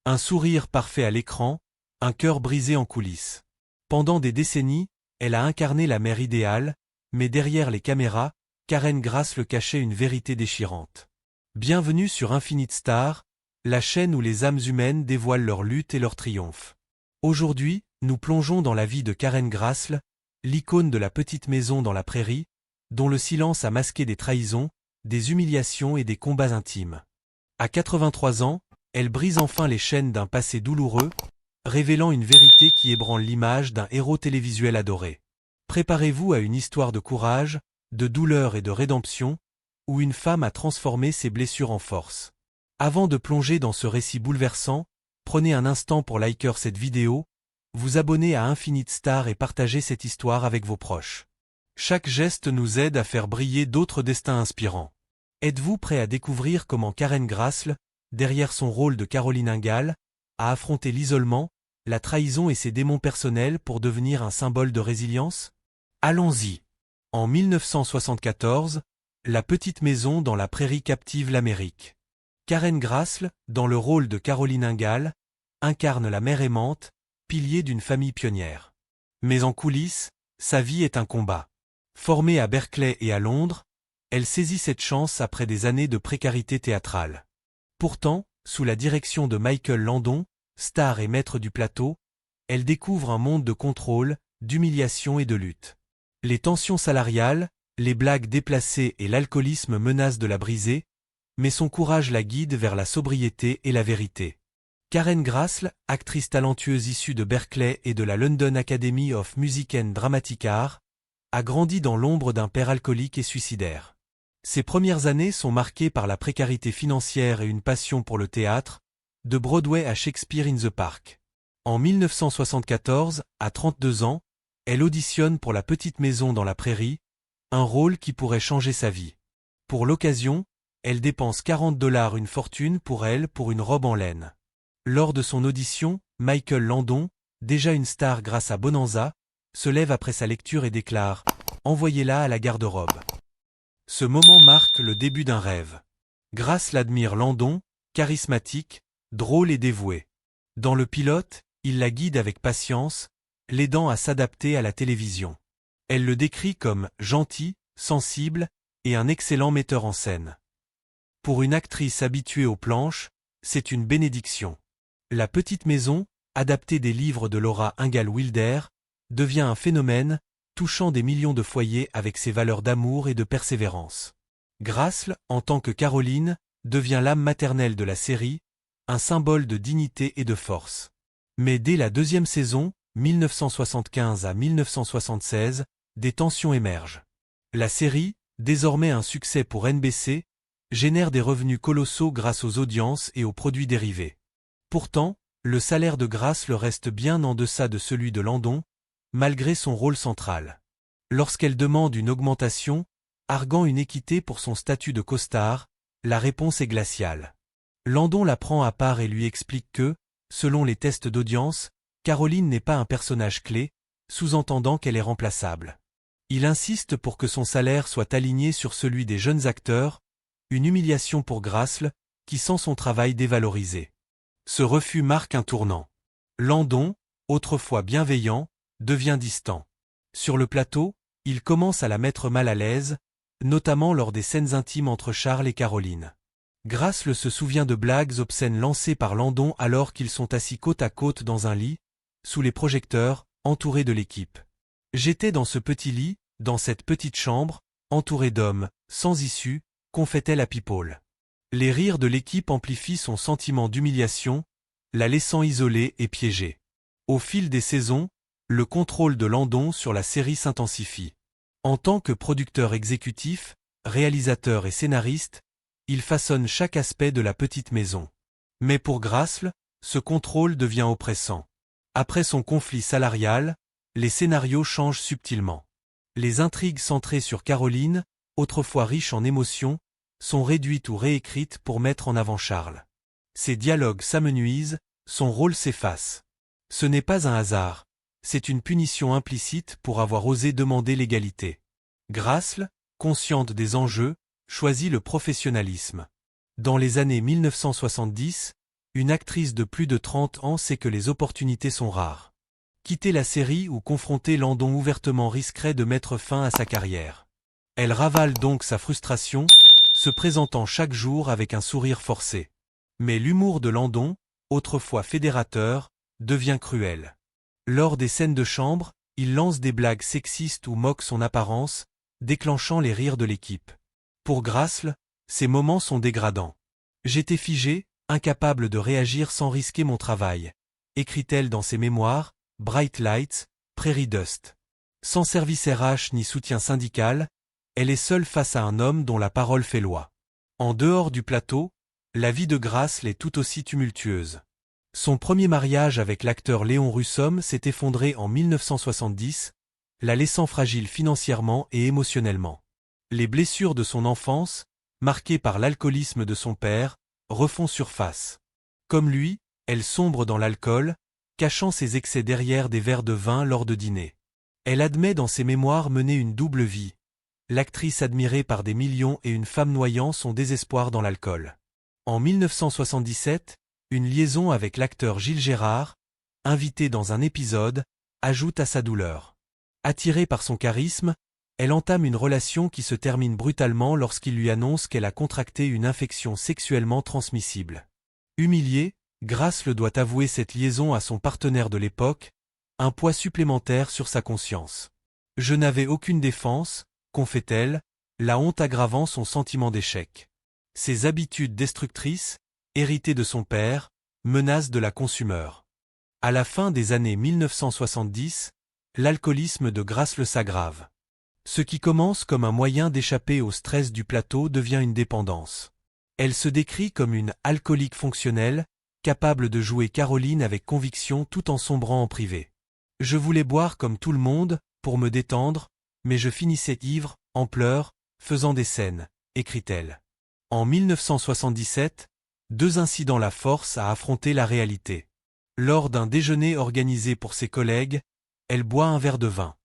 Un sourire parfait à l'écran, un cœur brisé en coulisses. Pendant des décennies, elle a incarné la mère idéale, mais derrière les caméras, Karen Grassle cachait une vérité déchirante. Bienvenue sur Infinite Star, la chaîne où les âmes humaines dévoilent leur lutte et leur triomphe. Aujourd'hui, nous plongeons dans la vie de Karen Grassle, l'icône de la petite maison dans la prairie, dont le silence a masqué des trahisons, des humiliations et des combats intimes. À 83 ans, elle brise enfin les chaînes d'un passé douloureux, révélant une vérité qui ébranle l'image d'un héros télévisuel adoré. Préparez-vous à une histoire de courage, de douleur et de rédemption, où une femme a transformé ses blessures en force. Avant de plonger dans ce récit bouleversant, prenez un instant pour liker cette vidéo, vous abonner à Infinite Star et partager cette histoire avec vos proches. Chaque geste nous aide à faire briller d'autres destins inspirants. Êtes-vous prêt à découvrir comment Karen Grassle, derrière son rôle de Caroline Ingalls, a affronté l'isolement, la trahison et ses démons personnels pour devenir un symbole de résilience? Allons-y. En 1974, la petite maison dans la prairie captive l'Amérique. Karen Grassle, dans le rôle de Caroline Ingalls, incarne la mère aimante, pilier d'une famille pionnière. Mais en coulisses, sa vie est un combat. Formée à Berkeley et à Londres, elle saisit cette chance après des années de précarité théâtrale. Pourtant, sous la direction de Michael Landon, star et maître du plateau, elle découvre un monde de contrôle, d'humiliation et de lutte. Les tensions salariales, les blagues déplacées et l'alcoolisme menacent de la briser, mais son courage la guide vers la sobriété et la vérité. Karen Grassle, actrice talentueuse issue de Berkeley et de la London Academy of Music and Dramatic Art, a grandi dans l'ombre d'un père alcoolique et suicidaire. Ses premières années sont marquées par la précarité financière et une passion pour le théâtre, de Broadway à Shakespeare in the Park. En 1974, à 32 ans, elle auditionne pour La petite maison dans la prairie, un rôle qui pourrait changer sa vie. Pour l'occasion, elle dépense $40 une fortune pour une robe en laine. Lors de son audition, Michael Landon, déjà une star grâce à Bonanza, se lève après sa lecture et déclare « Envoyez-la à la garde-robe ». Ce moment marque le début d'un rêve. Grassle admire Landon, charismatique, drôle et dévoué. Dans le pilote, il la guide avec patience, l'aidant à s'adapter à la télévision. Elle le décrit comme gentil, sensible et un excellent metteur en scène. Pour une actrice habituée aux planches, c'est une bénédiction. La petite maison, adaptée des livres de Laura Ingalls Wilder, devient un phénomène, touchant des millions de foyers avec ses valeurs d'amour et de persévérance. Grassle, en tant que Caroline, devient l'âme maternelle de la série, un symbole de dignité et de force. Mais dès la deuxième saison, 1975 à 1976, des tensions émergent. La série, désormais un succès pour NBC, génère des revenus colossaux grâce aux audiences et aux produits dérivés. Pourtant, le salaire de Grassle reste bien en deçà de celui de Landon, malgré son rôle central. Lorsqu'elle demande une augmentation, arguant une équité pour son statut de costard, la réponse est glaciale. Landon la prend à part et lui explique que, selon les tests d'audience, Caroline n'est pas un personnage clé, sous-entendant qu'elle est remplaçable. Il insiste pour que son salaire soit aligné sur celui des jeunes acteurs, une humiliation pour Grassle, qui sent son travail dévalorisé. Ce refus marque un tournant. Landon, autrefois bienveillant, devient distant. Sur le plateau, il commence à la mettre mal à l'aise, notamment lors des scènes intimes entre Charles et Caroline. Grassle se souvient de blagues obscènes lancées par Landon alors qu'ils sont assis côte à côte dans un lit, sous les projecteurs, entourés de l'équipe. « J'étais dans ce petit lit, dans cette petite chambre, entouré d'hommes, sans issue », confesse-t-elle à People. Les rires de l'équipe amplifient son sentiment d'humiliation, la laissant isolée et piégée. Au fil des saisons, le contrôle de Landon sur la série s'intensifie. En tant que producteur exécutif, réalisateur et scénariste, il façonne chaque aspect de la petite maison. Mais pour Grassle, ce contrôle devient oppressant. Après son conflit salarial, les scénarios changent subtilement. Les intrigues centrées sur Caroline, autrefois riches en émotions, sont réduites ou réécrites pour mettre en avant Charles. Ses dialogues s'amenuisent, son rôle s'efface. Ce n'est pas un hasard, c'est une punition implicite pour avoir osé demander l'égalité. Grassle, consciente des enjeux, choisit le professionnalisme. Dans les années 1970, Une actrice de plus de 30 ans sait que les opportunités sont rares. Quitter la série ou confronter Landon ouvertement risquerait de mettre fin à sa carrière. Elle ravale donc sa frustration, se présentant chaque jour avec un sourire forcé. Mais l'humour de Landon, autrefois fédérateur, devient cruel. Lors des scènes de chambre, il lance des blagues sexistes ou moque son apparence, déclenchant les rires de l'équipe. Pour Grassl, ces moments sont dégradants. « J'étais figée, incapable de réagir sans risquer mon travail », écrit-elle dans ses mémoires, Bright Lights, Prairie Dust. Sans service RH ni soutien syndical, elle est seule face à un homme dont la parole fait loi. En dehors du plateau, la vie de Grassl est tout aussi tumultueuse. Son premier mariage avec l'acteur Léon Russom s'est effondré en 1970, la laissant fragile financièrement et émotionnellement. Les blessures de son enfance, marquées par l'alcoolisme de son père, refont surface. Comme lui, elle sombre dans l'alcool, cachant ses excès derrière des verres de vin lors de dîners. Elle admet dans ses mémoires mener une double vie. L'actrice admirée par des millions et une femme noyant son désespoir dans l'alcool. En 1977, une liaison avec l'acteur Gilles Gérard, invité dans un épisode, ajoute à sa douleur. Attirée par son charisme, elle entame une relation qui se termine brutalement lorsqu'il lui annonce qu'elle a contracté une infection sexuellement transmissible. Humiliée, Grassl doit avouer cette liaison à son partenaire de l'époque, un poids supplémentaire sur sa conscience. « Je n'avais aucune défense », confie-t-elle, la honte aggravant son sentiment d'échec. Ses habitudes destructrices, héritées de son père, menacent de la consumer. À la fin des années 1970, l'alcoolisme de Grassl s'aggrave. Ce qui commence comme un moyen d'échapper au stress du plateau devient une dépendance. Elle se décrit comme une alcoolique fonctionnelle, capable de jouer Caroline avec conviction tout en sombrant en privé. « Je voulais boire comme tout le monde, pour me détendre, mais je finissais ivre, en pleurs, faisant des scènes », écrit-elle. En 1977, 2 incidents la forcent à affronter la réalité. Lors d'un déjeuner organisé pour ses collègues, elle boit un verre de vin.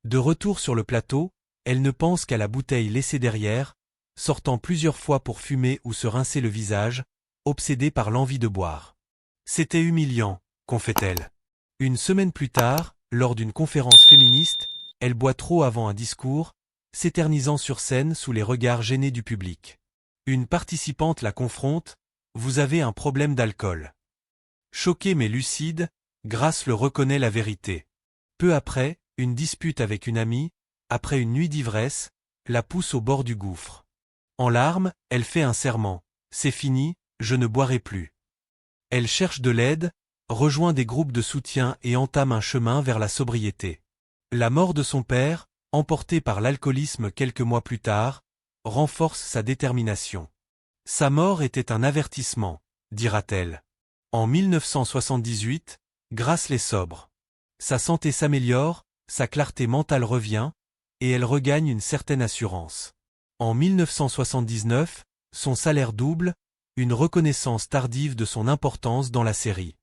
De retour sur le plateau, elle ne pense qu'à la bouteille laissée derrière, sortant plusieurs fois pour fumer ou se rincer le visage, obsédée par l'envie de boire. « C'était humiliant », confie-t-elle. Une semaine plus tard, lors d'une conférence féministe, elle boit trop avant un discours, s'éternisant sur scène sous les regards gênés du public. Une participante la confronte, « Vous avez un problème d'alcool ». Choquée mais lucide, Grassl reconnaît la vérité. Peu après, une dispute avec une amie, après une nuit d'ivresse, la pousse au bord du gouffre. En larmes, elle fait un serment, « C'est fini, je ne boirai plus ». Elle cherche de l'aide, rejoint des groupes de soutien et entame un chemin vers la sobriété. La mort de son père, emporté par l'alcoolisme quelques mois plus tard, renforce sa détermination. Sa mort était un avertissement, dira-t-elle. En 1978, Grassl est sobre. Sa santé s'améliore, sa clarté mentale revient, et elle regagne une certaine assurance. En 1979, son salaire double, une reconnaissance tardive de son importance dans la série.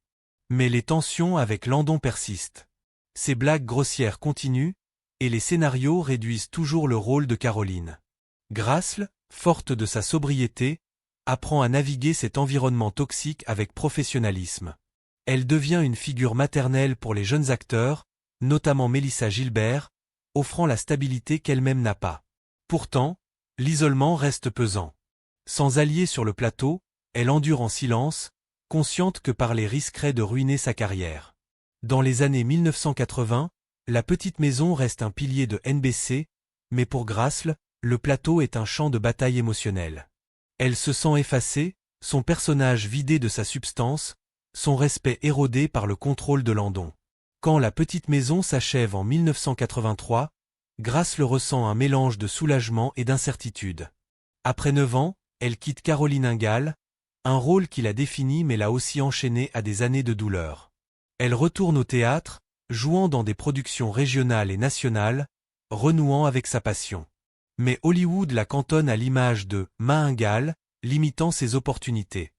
Mais les tensions avec Landon persistent. Ses blagues grossières continuent, et les scénarios réduisent toujours le rôle de Caroline. Grassl, forte de sa sobriété, apprend à naviguer cet environnement toxique avec professionnalisme. Elle devient une figure maternelle pour les jeunes acteurs, notamment Mélissa Gilbert, offrant la stabilité qu'elle-même n'a pas. Pourtant, l'isolement reste pesant. Sans alliés sur le plateau, elle endure en silence, consciente que parler risquerait de ruiner sa carrière. Dans les années 1980, la petite maison reste un pilier de NBC, mais pour Grassl, le plateau est un champ de bataille émotionnelle. Elle se sent effacée, son personnage vidé de sa substance, son respect érodé par le contrôle de Landon. Quand la petite maison s'achève en 1983, Grassl ressent un mélange de soulagement et d'incertitude. Après 9 ans, elle quitte Caroline Ingalls, un rôle qui la définit mais l'a aussi enchaînée à des années de douleur. Elle retourne au théâtre, jouant dans des productions régionales et nationales, renouant avec sa passion. Mais Hollywood la cantonne à l'image de « Ma Ingalls », limitant ses opportunités.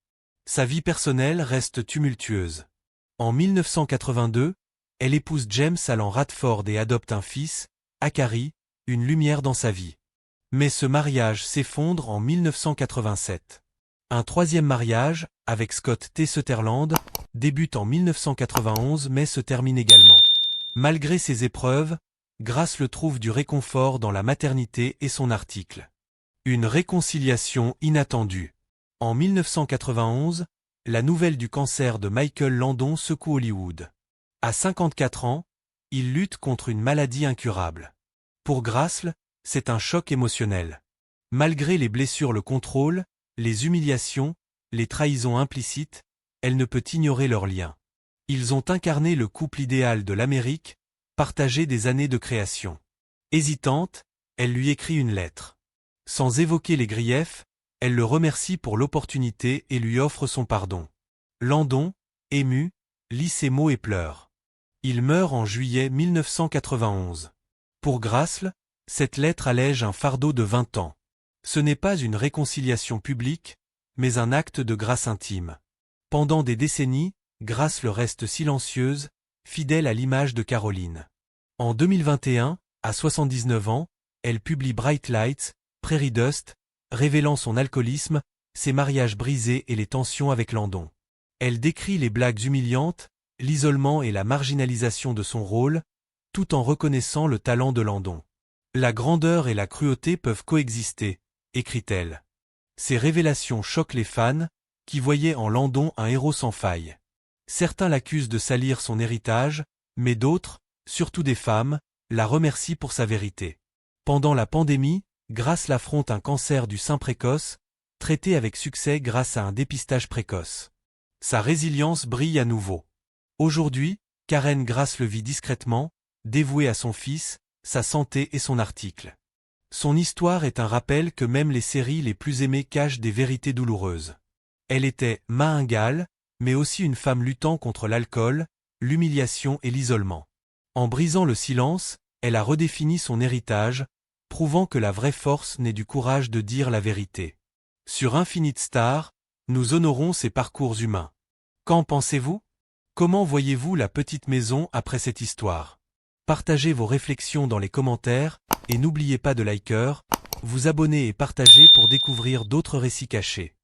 Sa vie personnelle reste tumultueuse. En 1982, elle épouse James Alan Radford et adopte un fils, Akari, une lumière dans sa vie. Mais ce mariage s'effondre en 1987. Un troisième mariage, avec Scott T. Sutherland, débute en 1991 mais se termine également. Malgré ces épreuves, Grace le trouve du réconfort dans la maternité et son article. Une réconciliation inattendue. En 1991, la nouvelle du cancer de Michael Landon secoue Hollywood. À 54 ans, il lutte contre une maladie incurable. Pour Grace, c'est un choc émotionnel. Malgré les blessures le contrôlent, les humiliations, les trahisons implicites, elle ne peut ignorer leur lien. Ils ont incarné le couple idéal de l'Amérique, partagé des années de création. Hésitante, elle lui écrit une lettre. Sans évoquer les griefs, elle le remercie pour l'opportunité et lui offre son pardon. Landon, ému, lit ces mots et pleure. Il meurt en juillet 1991. Pour Grace, cette lettre allège un fardeau de 20 ans. Ce n'est pas une réconciliation publique, mais un acte de grâce intime. Pendant des décennies, Grace le reste silencieuse, fidèle à l'image de Caroline. En 2021, à 79 ans, elle publie Bright Lights, Prairie Dust, révélant son alcoolisme, ses mariages brisés et les tensions avec Landon. Elle décrit les blagues humiliantes, l'isolement et la marginalisation de son rôle, tout en reconnaissant le talent de Landon. La grandeur et la cruauté peuvent coexister, écrit-elle. Ces révélations choquent les fans, qui voyaient en Landon un héros sans faille. Certains l'accusent de salir son héritage, mais d'autres, surtout des femmes, la remercient pour sa vérité. Pendant la pandémie, Grace affronte un cancer du sein précoce, traité avec succès grâce à un dépistage précoce. Sa résilience brille à nouveau. Aujourd'hui, Karen Grace le vit discrètement, dévouée à son fils, sa santé et son article. Son histoire est un rappel que même les séries les plus aimées cachent des vérités douloureuses. Elle était Mahingale, mais aussi une femme luttant contre l'alcool, l'humiliation et l'isolement. En brisant le silence, elle a redéfini son héritage, prouvant que la vraie force naît du courage de dire la vérité. Sur Infinite Star, nous honorons ces parcours humains. Qu'en pensez-vous? Comment voyez-vous la petite maison après cette histoire? Partagez vos réflexions dans les commentaires, et n'oubliez pas de liker, vous abonner et partager pour découvrir d'autres récits cachés.